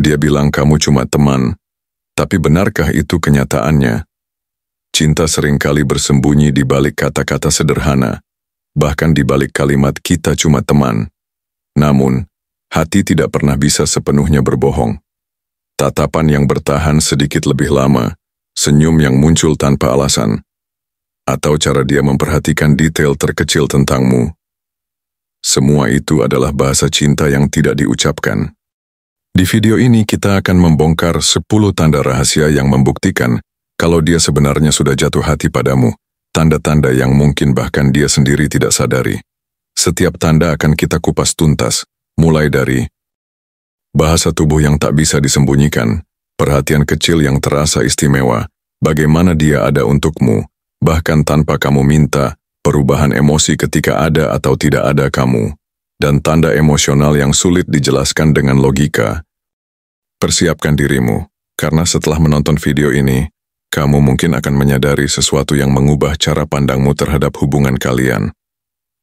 Dia bilang kamu cuma teman, tapi benarkah itu kenyataannya? Cinta seringkali bersembunyi di balik kata-kata sederhana, bahkan di balik kalimat kita cuma teman. Namun, hati tidak pernah bisa sepenuhnya berbohong. Tatapan yang bertahan sedikit lebih lama, senyum yang muncul tanpa alasan, atau cara dia memperhatikan detail terkecil tentangmu. Semua itu adalah bahasa cinta yang tidak diucapkan. Di video ini kita akan membongkar 10 tanda rahasia yang membuktikan kalau dia sebenarnya sudah jatuh hati padamu, tanda-tanda yang mungkin bahkan dia sendiri tidak sadari. Setiap tanda akan kita kupas tuntas, mulai dari bahasa tubuh yang tak bisa disembunyikan, perhatian kecil yang terasa istimewa, bagaimana dia ada untukmu, bahkan tanpa kamu minta, perubahan emosi ketika ada atau tidak ada kamu, dan tanda emosional yang sulit dijelaskan dengan logika. Persiapkan dirimu, karena setelah menonton video ini, kamu mungkin akan menyadari sesuatu yang mengubah cara pandangmu terhadap hubungan kalian.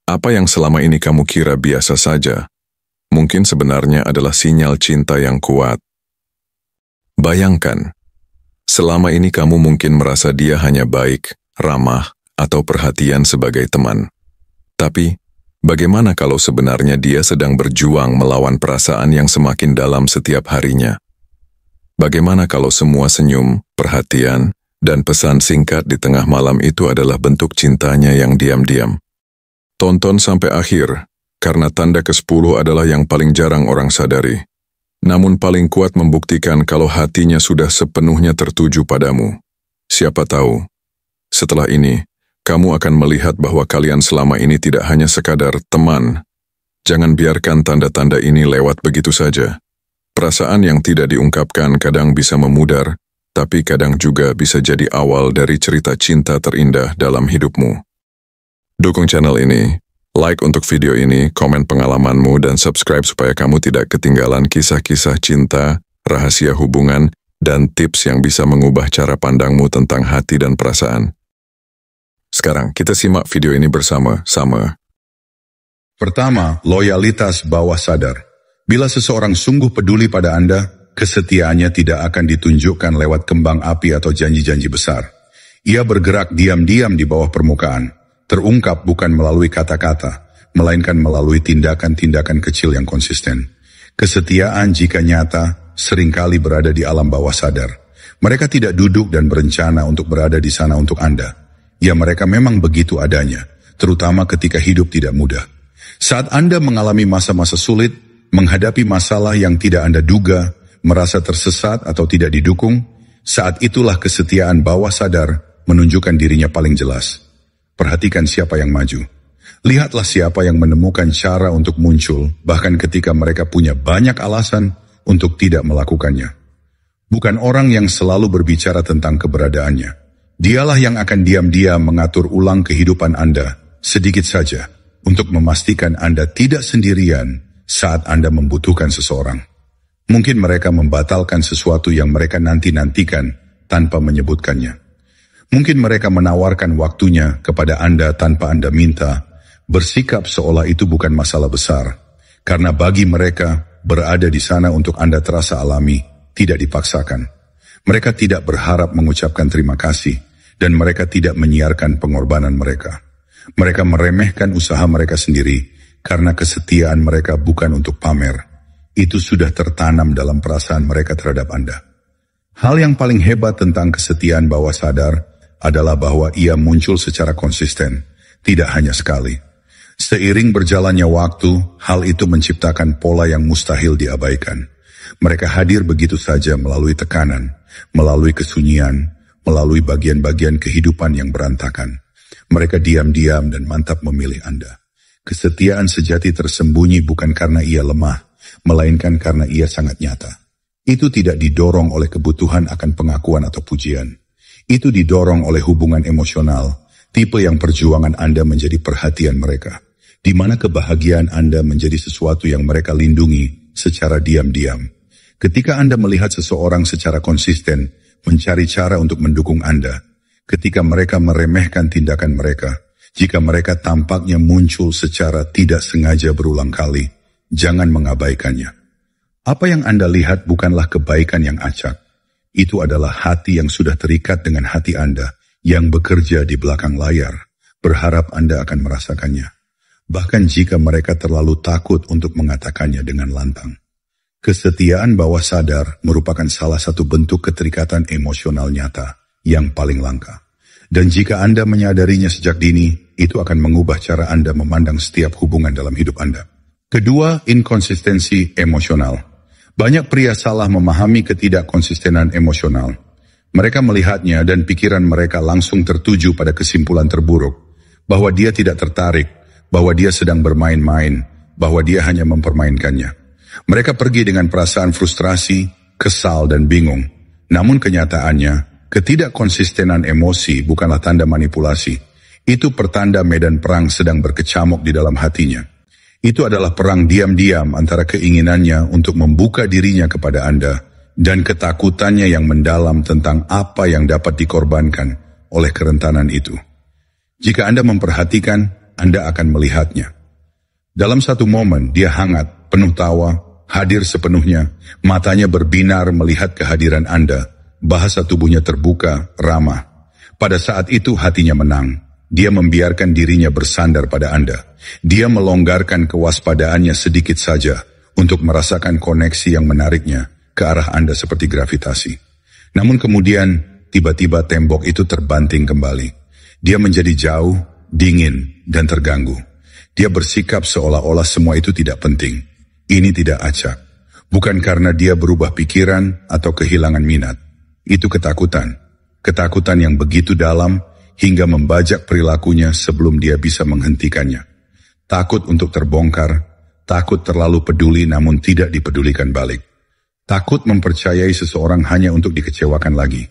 Apa yang selama ini kamu kira biasa saja, mungkin sebenarnya adalah sinyal cinta yang kuat. Bayangkan, selama ini kamu mungkin merasa dia hanya baik, ramah, atau perhatian sebagai teman. Tapi, bagaimana kalau sebenarnya dia sedang berjuang melawan perasaan yang semakin dalam setiap harinya? Bagaimana kalau semua senyum, perhatian, dan pesan singkat di tengah malam itu adalah bentuk cintanya yang diam-diam? Tonton sampai akhir, karena tanda ke-10 adalah yang paling jarang orang sadari, namun paling kuat membuktikan kalau hatinya sudah sepenuhnya tertuju padamu. Siapa tahu, setelah ini, kamu akan melihat bahwa kalian selama ini tidak hanya sekadar teman. Jangan biarkan tanda-tanda ini lewat begitu saja. Perasaan yang tidak diungkapkan kadang bisa memudar, tapi kadang juga bisa jadi awal dari cerita cinta terindah dalam hidupmu. Dukung channel ini, like untuk video ini, komen pengalamanmu, dan subscribe supaya kamu tidak ketinggalan kisah-kisah cinta, rahasia hubungan, dan tips yang bisa mengubah cara pandangmu tentang hati dan perasaan. Sekarang kita simak video ini bersama-sama. Pertama, loyalitas bawah sadar. Bila seseorang sungguh peduli pada Anda, kesetiaannya tidak akan ditunjukkan lewat kembang api atau janji-janji besar. Ia bergerak diam-diam di bawah permukaan, terungkap bukan melalui kata-kata, melainkan melalui tindakan-tindakan kecil yang konsisten. Kesetiaan jika nyata, seringkali berada di alam bawah sadar. Mereka tidak duduk dan berencana untuk berada di sana untuk Anda. Ya, mereka memang begitu adanya, terutama ketika hidup tidak mudah. Saat Anda mengalami masa-masa sulit, menghadapi masalah yang tidak Anda duga, merasa tersesat atau tidak didukung, saat itulah kesetiaan bawah sadar menunjukkan dirinya paling jelas. Perhatikan siapa yang maju. Lihatlah siapa yang menemukan cara untuk muncul, bahkan ketika mereka punya banyak alasan untuk tidak melakukannya. Bukan orang yang selalu berbicara tentang keberadaannya. Dialah yang akan diam-diam mengatur ulang kehidupan Anda, sedikit saja, untuk memastikan Anda tidak sendirian saat Anda membutuhkan seseorang. Mungkin mereka membatalkan sesuatu yang mereka nanti-nantikan tanpa menyebutkannya. Mungkin mereka menawarkan waktunya kepada Anda tanpa Anda minta, bersikap seolah itu bukan masalah besar, karena bagi mereka berada di sana untuk Anda terasa alami, tidak dipaksakan. Mereka tidak berharap mengucapkan terima kasih, dan mereka tidak menyiarkan pengorbanan mereka. Mereka meremehkan usaha mereka sendiri, karena kesetiaan mereka bukan untuk pamer. Itu sudah tertanam dalam perasaan mereka terhadap Anda. Hal yang paling hebat tentang kesetiaan bawah sadar adalah bahwa ia muncul secara konsisten, tidak hanya sekali. Seiring berjalannya waktu, hal itu menciptakan pola yang mustahil diabaikan. Mereka hadir begitu saja melalui tekanan, melalui kesunyian, melalui bagian-bagian kehidupan yang berantakan. Mereka diam-diam dan mantap memilih Anda. Kesetiaan sejati tersembunyi bukan karena ia lemah, melainkan karena ia sangat nyata. Itu tidak didorong oleh kebutuhan akan pengakuan atau pujian. Itu didorong oleh hubungan emosional, tipe yang perjuangan Anda menjadi perhatian mereka, di mana kebahagiaan Anda menjadi sesuatu yang mereka lindungi secara diam-diam. Ketika Anda melihat seseorang secara konsisten, mencari cara untuk mendukung Anda, ketika mereka meremehkan tindakan mereka, jika mereka tampaknya muncul secara tidak sengaja berulang kali, jangan mengabaikannya. Apa yang Anda lihat bukanlah kebaikan yang acak. Itu adalah hati yang sudah terikat dengan hati Anda yang bekerja di belakang layar, berharap Anda akan merasakannya. Bahkan jika mereka terlalu takut untuk mengatakannya dengan lantang. Kesetiaan bawah sadar merupakan salah satu bentuk keterikatan emosional nyata yang paling langka. Dan jika Anda menyadarinya sejak dini, itu akan mengubah cara Anda memandang setiap hubungan dalam hidup Anda. Kedua, inkonsistensi emosional. Banyak pria salah memahami ketidakkonsistenan emosional. Mereka melihatnya dan pikiran mereka langsung tertuju pada kesimpulan terburuk, bahwa dia tidak tertarik, bahwa dia sedang bermain-main, bahwa dia hanya mempermainkannya. Mereka pergi dengan perasaan frustrasi, kesal, dan bingung. Namun kenyataannya, ketidakkonsistenan emosi bukanlah tanda manipulasi. Itu pertanda medan perang sedang berkecamuk di dalam hatinya. Itu adalah perang diam-diam antara keinginannya untuk membuka dirinya kepada Anda dan ketakutannya yang mendalam tentang apa yang dapat dikorbankan oleh kerentanan itu. Jika Anda memperhatikan, Anda akan melihatnya. Dalam satu momen, dia hangat, penuh tawa, hadir sepenuhnya, matanya berbinar melihat kehadiran Anda, bahasa tubuhnya terbuka, ramah. Pada saat itu hatinya menang. Dia membiarkan dirinya bersandar pada Anda. Dia melonggarkan kewaspadaannya sedikit saja untuk merasakan koneksi yang menariknya ke arah Anda seperti gravitasi. Namun kemudian, tiba-tiba tembok itu terbanting kembali. Dia menjadi jauh, dingin, dan terganggu. Dia bersikap seolah-olah semua itu tidak penting. Ini tidak acak. Bukan karena dia berubah pikiran atau kehilangan minat. Itu ketakutan. Ketakutan yang begitu dalam hingga membajak perilakunya sebelum dia bisa menghentikannya. Takut untuk terbongkar, takut terlalu peduli namun tidak dipedulikan balik. Takut mempercayai seseorang hanya untuk dikecewakan lagi.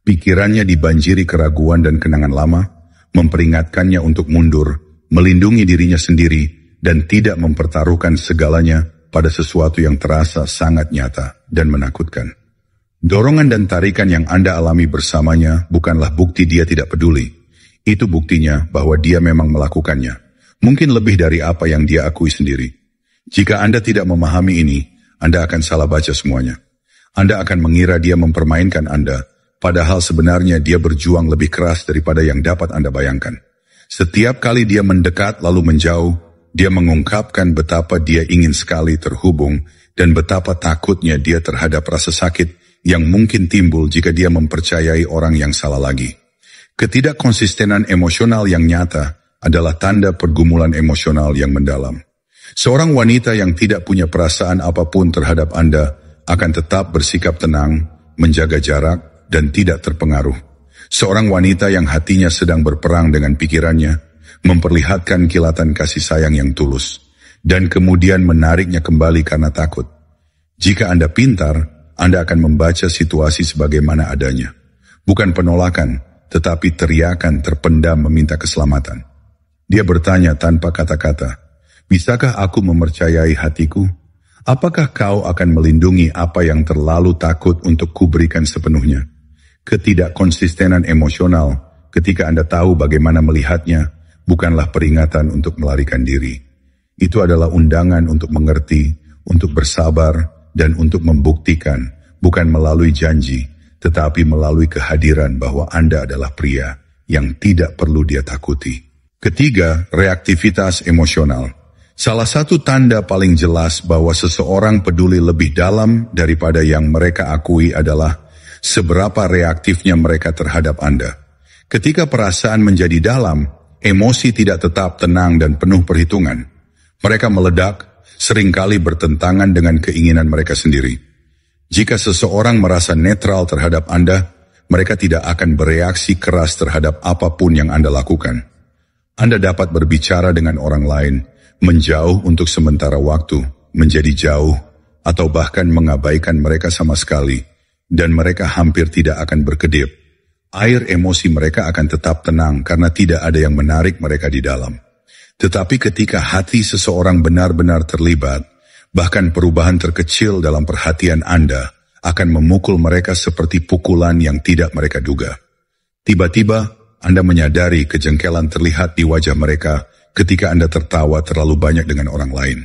Pikirannya dibanjiri keraguan dan kenangan lama, memperingatkannya untuk mundur, melindungi dirinya sendiri, dan tidak mempertaruhkan segalanya pada sesuatu yang terasa sangat nyata dan menakutkan. Dorongan dan tarikan yang Anda alami bersamanya bukanlah bukti dia tidak peduli. Itu buktinya bahwa dia memang melakukannya. Mungkin lebih dari apa yang dia akui sendiri. Jika Anda tidak memahami ini, Anda akan salah baca semuanya. Anda akan mengira dia mempermainkan Anda, padahal sebenarnya dia berjuang lebih keras daripada yang dapat Anda bayangkan. Setiap kali dia mendekat lalu menjauh, dia mengungkapkan betapa dia ingin sekali terhubung dan betapa takutnya dia terhadap rasa sakit yang mungkin timbul jika dia mempercayai orang yang salah lagi. Ketidakkonsistenan emosional yang nyata adalah tanda pergumulan emosional yang mendalam. Seorang wanita yang tidak punya perasaan apapun terhadap Anda akan tetap bersikap tenang, menjaga jarak, dan tidak terpengaruh. Seorang wanita yang hatinya sedang berperang dengan pikirannya, memperlihatkan kilatan kasih sayang yang tulus, dan kemudian menariknya kembali karena takut. Jika Anda pintar, Anda akan membaca situasi sebagaimana adanya. Bukan penolakan, tetapi teriakan terpendam meminta keselamatan. Dia bertanya tanpa kata-kata, "Bisakah aku mempercayai hatiku? Apakah kau akan melindungi apa yang terlalu takut untuk kuberikan sepenuhnya?" Ketidakkonsistenan emosional ketika Anda tahu bagaimana melihatnya bukanlah peringatan untuk melarikan diri. Itu adalah undangan untuk mengerti, untuk bersabar, dan untuk membuktikan, bukan melalui janji, tetapi melalui kehadiran bahwa Anda adalah pria yang tidak perlu dia takuti. Ketiga, reaktivitas emosional. Salah satu tanda paling jelas bahwa seseorang peduli lebih dalam daripada yang mereka akui adalah seberapa reaktifnya mereka terhadap Anda. Ketika perasaan menjadi dalam, emosi tidak tetap tenang dan penuh perhitungan. Mereka meledak, seringkali bertentangan dengan keinginan mereka sendiri. Jika seseorang merasa netral terhadap Anda, mereka tidak akan bereaksi keras terhadap apapun yang Anda lakukan. Anda dapat berbicara dengan orang lain, menjauh untuk sementara waktu, menjadi jauh, atau bahkan mengabaikan mereka sama sekali, dan mereka hampir tidak akan berkedip. Air emosi mereka akan tetap tenang karena tidak ada yang menarik mereka di dalam. Tetapi ketika hati seseorang benar-benar terlibat, bahkan perubahan terkecil dalam perhatian Anda akan memukul mereka seperti pukulan yang tidak mereka duga. Tiba-tiba, Anda menyadari kejengkelan terlihat di wajah mereka ketika Anda tertawa terlalu banyak dengan orang lain.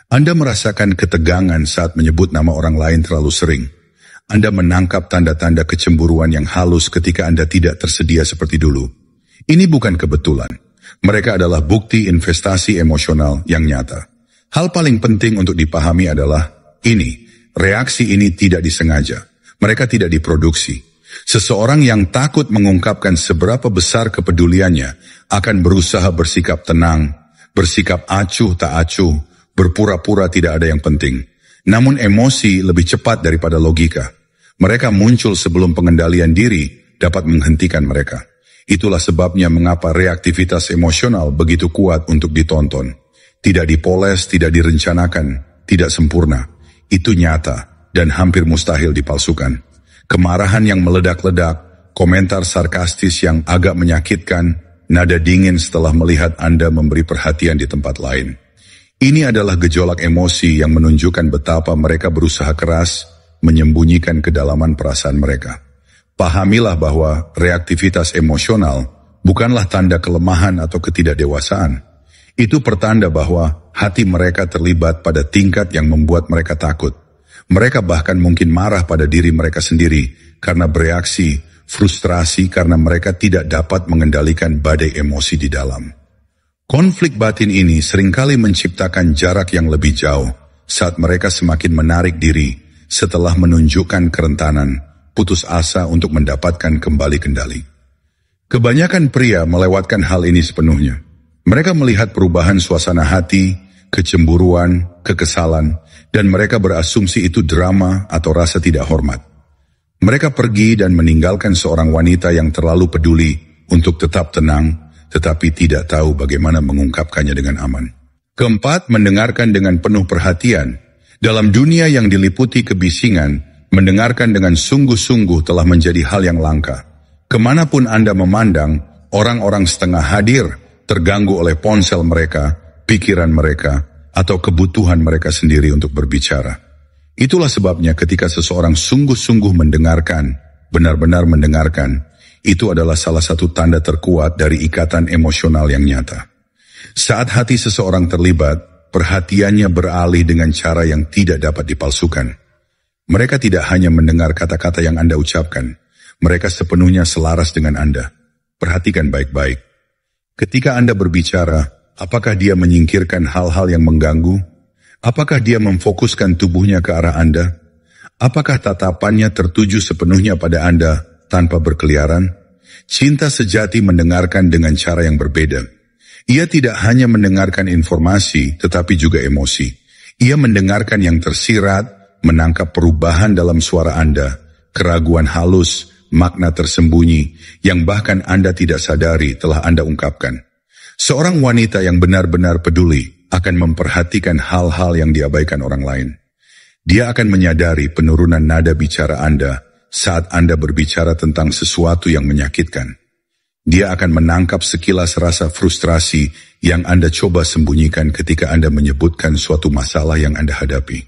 Anda merasakan ketegangan saat menyebut nama orang lain terlalu sering. Anda menangkap tanda-tanda kecemburuan yang halus ketika Anda tidak tersedia seperti dulu. Ini bukan kebetulan. Mereka adalah bukti investasi emosional yang nyata. Hal paling penting untuk dipahami adalah ini. Reaksi ini tidak disengaja. Mereka tidak diproduksi. Seseorang yang takut mengungkapkan seberapa besar kepeduliannya akan berusaha bersikap tenang, bersikap acuh tak acuh, berpura-pura tidak ada yang penting. Namun emosi lebih cepat daripada logika. Mereka muncul sebelum pengendalian diri dapat menghentikan mereka. Itulah sebabnya mengapa reaktivitas emosional begitu kuat untuk ditonton. Tidak dipoles, tidak direncanakan, tidak sempurna. Itu nyata dan hampir mustahil dipalsukan. Kemarahan yang meledak-ledak, komentar sarkastis yang agak menyakitkan, nada dingin setelah melihat Anda memberi perhatian di tempat lain. Ini adalah gejolak emosi yang menunjukkan betapa mereka berusaha keras menyembunyikan kedalaman perasaan mereka. Pahamilah bahwa reaktivitas emosional bukanlah tanda kelemahan atau ketidakdewasaan. Itu pertanda bahwa hati mereka terlibat pada tingkat yang membuat mereka takut. Mereka bahkan mungkin marah pada diri mereka sendiri karena bereaksi, frustrasi karena mereka tidak dapat mengendalikan badai emosi di dalam. Konflik batin ini seringkali menciptakan jarak yang lebih jauh saat mereka semakin menarik diri setelah menunjukkan kerentanan, putus asa untuk mendapatkan kembali kendali. Kebanyakan pria melewatkan hal ini sepenuhnya. Mereka melihat perubahan suasana hati, kecemburuan, kekesalan, dan mereka berasumsi itu drama atau rasa tidak hormat. Mereka pergi dan meninggalkan seorang wanita yang terlalu peduli untuk tetap tenang, tetapi tidak tahu bagaimana mengungkapkannya dengan aman. Keempat, mendengarkan dengan penuh perhatian. Dalam dunia yang diliputi kebisingan, mendengarkan dengan sungguh-sungguh telah menjadi hal yang langka. Kemanapun Anda memandang, orang-orang setengah hadir, terganggu oleh ponsel mereka, pikiran mereka, atau kebutuhan mereka sendiri untuk berbicara. Itulah sebabnya ketika seseorang sungguh-sungguh mendengarkan, benar-benar mendengarkan, itu adalah salah satu tanda terkuat dari ikatan emosional yang nyata. Saat hati seseorang terlibat, perhatiannya beralih dengan cara yang tidak dapat dipalsukan. Mereka tidak hanya mendengar kata-kata yang Anda ucapkan, mereka sepenuhnya selaras dengan Anda. Perhatikan baik-baik. Ketika Anda berbicara, apakah dia menyingkirkan hal-hal yang mengganggu? Apakah dia memfokuskan tubuhnya ke arah Anda? Apakah tatapannya tertuju sepenuhnya pada Anda tanpa berkeliaran? Cinta sejati mendengarkan dengan cara yang berbeda. Ia tidak hanya mendengarkan informasi, tetapi juga emosi. Ia mendengarkan yang tersirat, menangkap perubahan dalam suara Anda, keraguan halus, makna tersembunyi, yang bahkan Anda tidak sadari telah Anda ungkapkan. Seorang wanita yang benar-benar peduli akan memperhatikan hal-hal yang diabaikan orang lain. Dia akan menyadari penurunan nada bicara Anda saat Anda berbicara tentang sesuatu yang menyakitkan. Dia akan menangkap sekilas rasa frustrasi yang Anda coba sembunyikan ketika Anda menyebutkan suatu masalah yang Anda hadapi.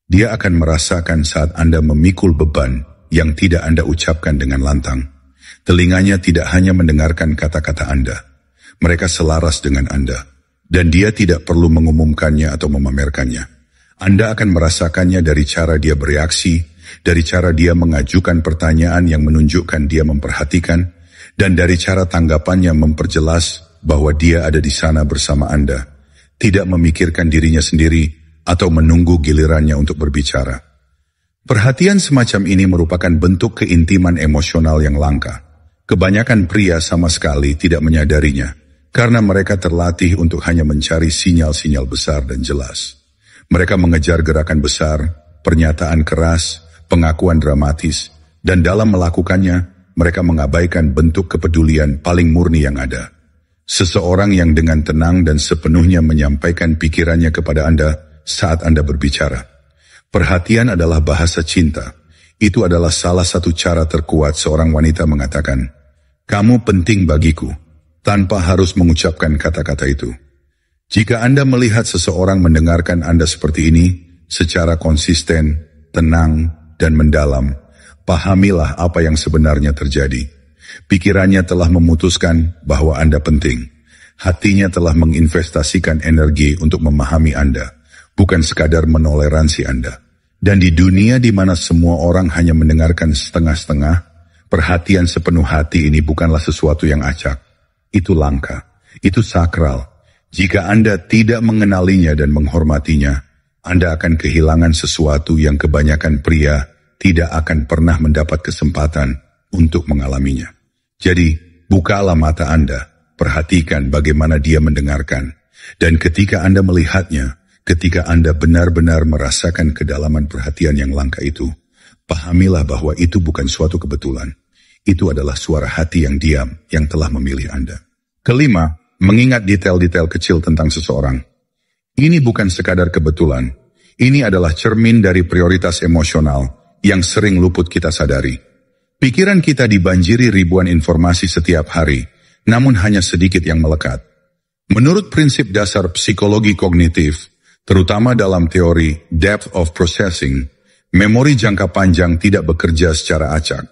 Dia akan merasakan saat Anda memikul beban yang tidak Anda ucapkan dengan lantang. Telinganya tidak hanya mendengarkan kata-kata Anda. Mereka selaras dengan Anda. Dan dia tidak perlu mengumumkannya atau memamerkannya. Anda akan merasakannya dari cara dia bereaksi, dari cara dia mengajukan pertanyaan yang menunjukkan dia memperhatikan, dan dari cara tanggapannya memperjelas bahwa dia ada di sana bersama Anda, tidak memikirkan dirinya sendiri atau menunggu gilirannya untuk berbicara. Perhatian semacam ini merupakan bentuk keintiman emosional yang langka. Kebanyakan pria sama sekali tidak menyadarinya, karena mereka terlatih untuk hanya mencari sinyal-sinyal besar dan jelas. Mereka mengejar gerakan besar, pernyataan keras, pengakuan dramatis, dan dalam melakukannya, mereka mengabaikan bentuk kepedulian paling murni yang ada. Seseorang yang dengan tenang dan sepenuhnya menyampaikan pikirannya kepada Anda saat Anda berbicara. Perhatian adalah bahasa cinta. Itu adalah salah satu cara terkuat seorang wanita mengatakan, "Kamu penting bagiku," tanpa harus mengucapkan kata-kata itu. Jika Anda melihat seseorang mendengarkan Anda seperti ini, secara konsisten, tenang, dan mendalam, pahamilah apa yang sebenarnya terjadi. Pikirannya telah memutuskan bahwa Anda penting. Hatinya telah menginvestasikan energi untuk memahami Anda, bukan sekadar menoleransi Anda. Dan di dunia di mana semua orang hanya mendengarkan setengah-setengah, perhatian sepenuh hati ini bukanlah sesuatu yang acak. Itu langka, itu sakral. Jika Anda tidak mengenalinya dan menghormatinya, Anda akan kehilangan sesuatu yang kebanyakan pria tidak akan pernah mendapat kesempatan untuk mengalaminya. Jadi, bukalah mata Anda, perhatikan bagaimana dia mendengarkan. Dan ketika Anda melihatnya, ketika Anda benar-benar merasakan kedalaman perhatian yang langka itu, pahamilah bahwa itu bukan suatu kebetulan. Itu adalah suara hati yang diam yang telah memilih Anda. Kelima, mengingat detail-detail kecil tentang seseorang. Ini bukan sekadar kebetulan. Ini adalah cermin dari prioritas emosional yang sering luput kita sadari. Pikiran kita dibanjiri ribuan informasi setiap hari, namun hanya sedikit yang melekat. Menurut prinsip dasar psikologi kognitif, terutama dalam teori depth of processing, memori jangka panjang tidak bekerja secara acak.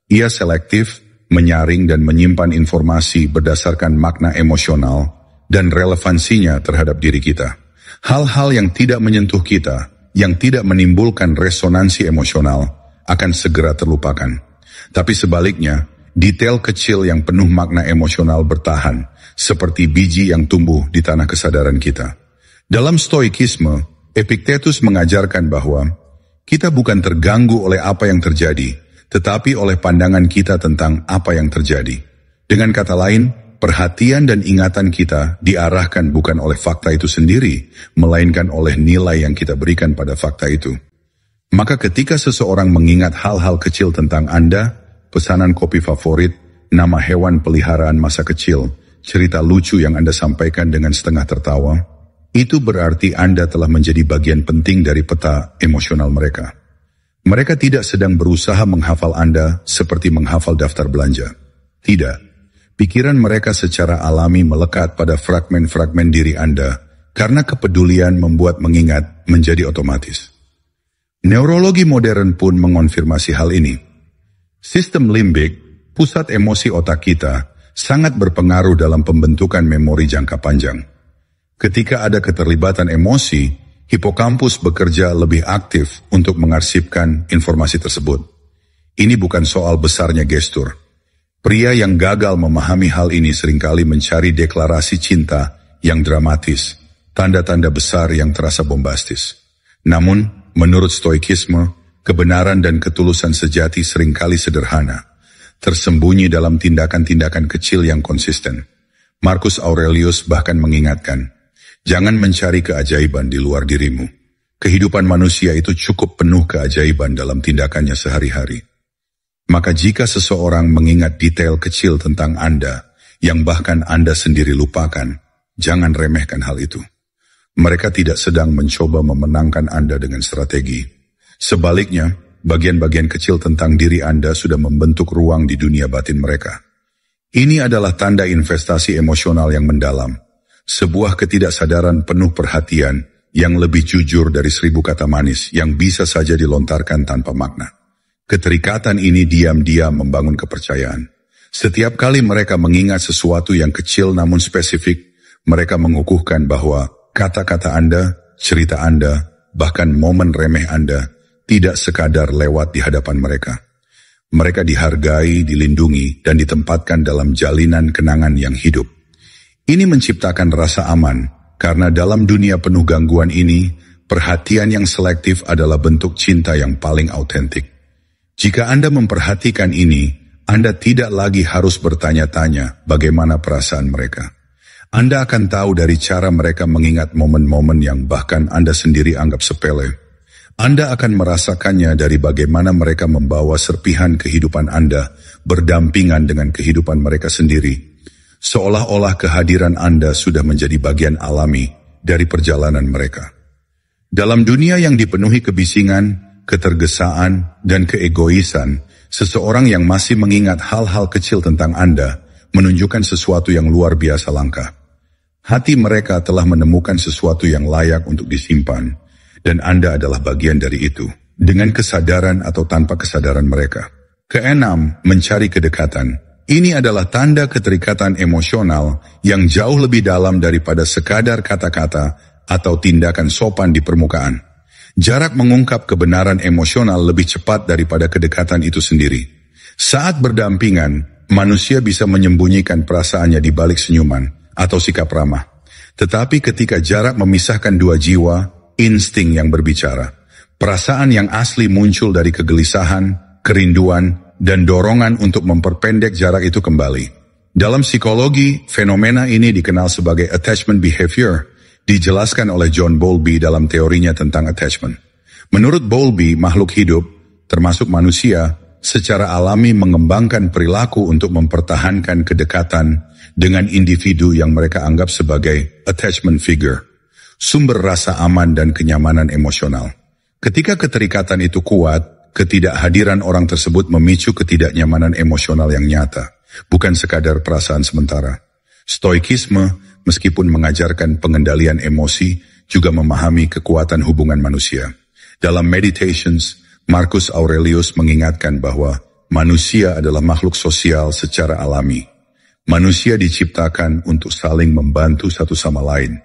Ia selektif, menyaring dan menyimpan informasi berdasarkan makna emosional dan relevansinya terhadap diri kita. Hal-hal yang tidak menyentuh kita, yang tidak menimbulkan resonansi emosional, akan segera terlupakan. Tapi sebaliknya, detail kecil yang penuh makna emosional bertahan, seperti biji yang tumbuh di tanah kesadaran kita. Dalam stoikisme, Epictetus mengajarkan bahwa kita bukan terganggu oleh apa yang terjadi, tetapi oleh pandangan kita tentang apa yang terjadi. Dengan kata lain, perhatian dan ingatan kita diarahkan bukan oleh fakta itu sendiri, melainkan oleh nilai yang kita berikan pada fakta itu. Maka ketika seseorang mengingat hal-hal kecil tentang Anda, pesanan kopi favorit, nama hewan peliharaan masa kecil, cerita lucu yang Anda sampaikan dengan setengah tertawa, itu berarti Anda telah menjadi bagian penting dari peta emosional mereka. Mereka tidak sedang berusaha menghafal Anda seperti menghafal daftar belanja. Tidak. Pikiran mereka secara alami melekat pada fragmen-fragmen diri Anda karena kepedulian membuat mengingat menjadi otomatis. Neurologi modern pun mengonfirmasi hal ini. Sistem limbik, pusat emosi otak kita, sangat berpengaruh dalam pembentukan memori jangka panjang. Ketika ada keterlibatan emosi, hipokampus bekerja lebih aktif untuk mengarsipkan informasi tersebut. Ini bukan soal besarnya gestur. Pria yang gagal memahami hal ini seringkali mencari deklarasi cinta yang dramatis, tanda-tanda besar yang terasa bombastis. Namun, menurut stoikisme, kebenaran dan ketulusan sejati seringkali sederhana, tersembunyi dalam tindakan-tindakan kecil yang konsisten. Marcus Aurelius bahkan mengingatkan, jangan mencari keajaiban di luar dirimu. Kehidupan manusia itu cukup penuh keajaiban dalam tindakannya sehari-hari. Maka jika seseorang mengingat detail kecil tentang Anda, yang bahkan Anda sendiri lupakan, jangan remehkan hal itu. Mereka tidak sedang mencoba memenangkan Anda dengan strategi. Sebaliknya, bagian-bagian kecil tentang diri Anda sudah membentuk ruang di dunia batin mereka. Ini adalah tanda investasi emosional yang mendalam. Sebuah ketidaksadaran penuh perhatian yang lebih jujur dari 1000 kata manis yang bisa saja dilontarkan tanpa makna. Keterikatan ini diam-diam membangun kepercayaan. Setiap kali mereka mengingat sesuatu yang kecil namun spesifik, mereka mengukuhkan bahwa kata-kata Anda, cerita Anda, bahkan momen remeh Anda tidak sekadar lewat di hadapan mereka. Mereka dihargai, dilindungi, dan ditempatkan dalam jalinan kenangan yang hidup. Ini menciptakan rasa aman, karena dalam dunia penuh gangguan ini, perhatian yang selektif adalah bentuk cinta yang paling autentik. Jika Anda memperhatikan ini, Anda tidak lagi harus bertanya-tanya bagaimana perasaan mereka. Anda akan tahu dari cara mereka mengingat momen-momen yang bahkan Anda sendiri anggap sepele. Anda akan merasakannya dari bagaimana mereka membawa serpihan kehidupan Anda berdampingan dengan kehidupan mereka sendiri. Seolah-olah kehadiran Anda sudah menjadi bagian alami dari perjalanan mereka. Dalam dunia yang dipenuhi kebisingan, ketergesaan, dan keegoisan, seseorang yang masih mengingat hal-hal kecil tentang Anda menunjukkan sesuatu yang luar biasa langka. Hati mereka telah menemukan sesuatu yang layak untuk disimpan, dan Anda adalah bagian dari itu, dengan kesadaran atau tanpa kesadaran mereka. Keenam, mencari kedekatan. Ini adalah tanda keterikatan emosional yang jauh lebih dalam daripada sekadar kata-kata atau tindakan sopan di permukaan. Jarak mengungkap kebenaran emosional lebih cepat daripada kedekatan itu sendiri. Saat berdampingan, manusia bisa menyembunyikan perasaannya di balik senyuman atau sikap ramah. Tetapi ketika jarak memisahkan dua jiwa, insting yang berbicara. Perasaan yang asli muncul dari kegelisahan, kerinduan, dan dorongan untuk memperpendek jarak itu kembali. Dalam psikologi, fenomena ini dikenal sebagai attachment behavior, dijelaskan oleh John Bowlby dalam teorinya tentang attachment. Menurut Bowlby, makhluk hidup, termasuk manusia, secara alami mengembangkan perilaku untuk mempertahankan kedekatan dengan individu yang mereka anggap sebagai attachment figure, sumber rasa aman dan kenyamanan emosional. Ketika keterikatan itu kuat, ketidakhadiran orang tersebut memicu ketidaknyamanan emosional yang nyata, bukan sekadar perasaan sementara. Stoikisme, meskipun mengajarkan pengendalian emosi, juga memahami kekuatan hubungan manusia. Dalam Meditations, Marcus Aurelius mengingatkan bahwa manusia adalah makhluk sosial secara alami. Manusia diciptakan untuk saling membantu satu sama lain.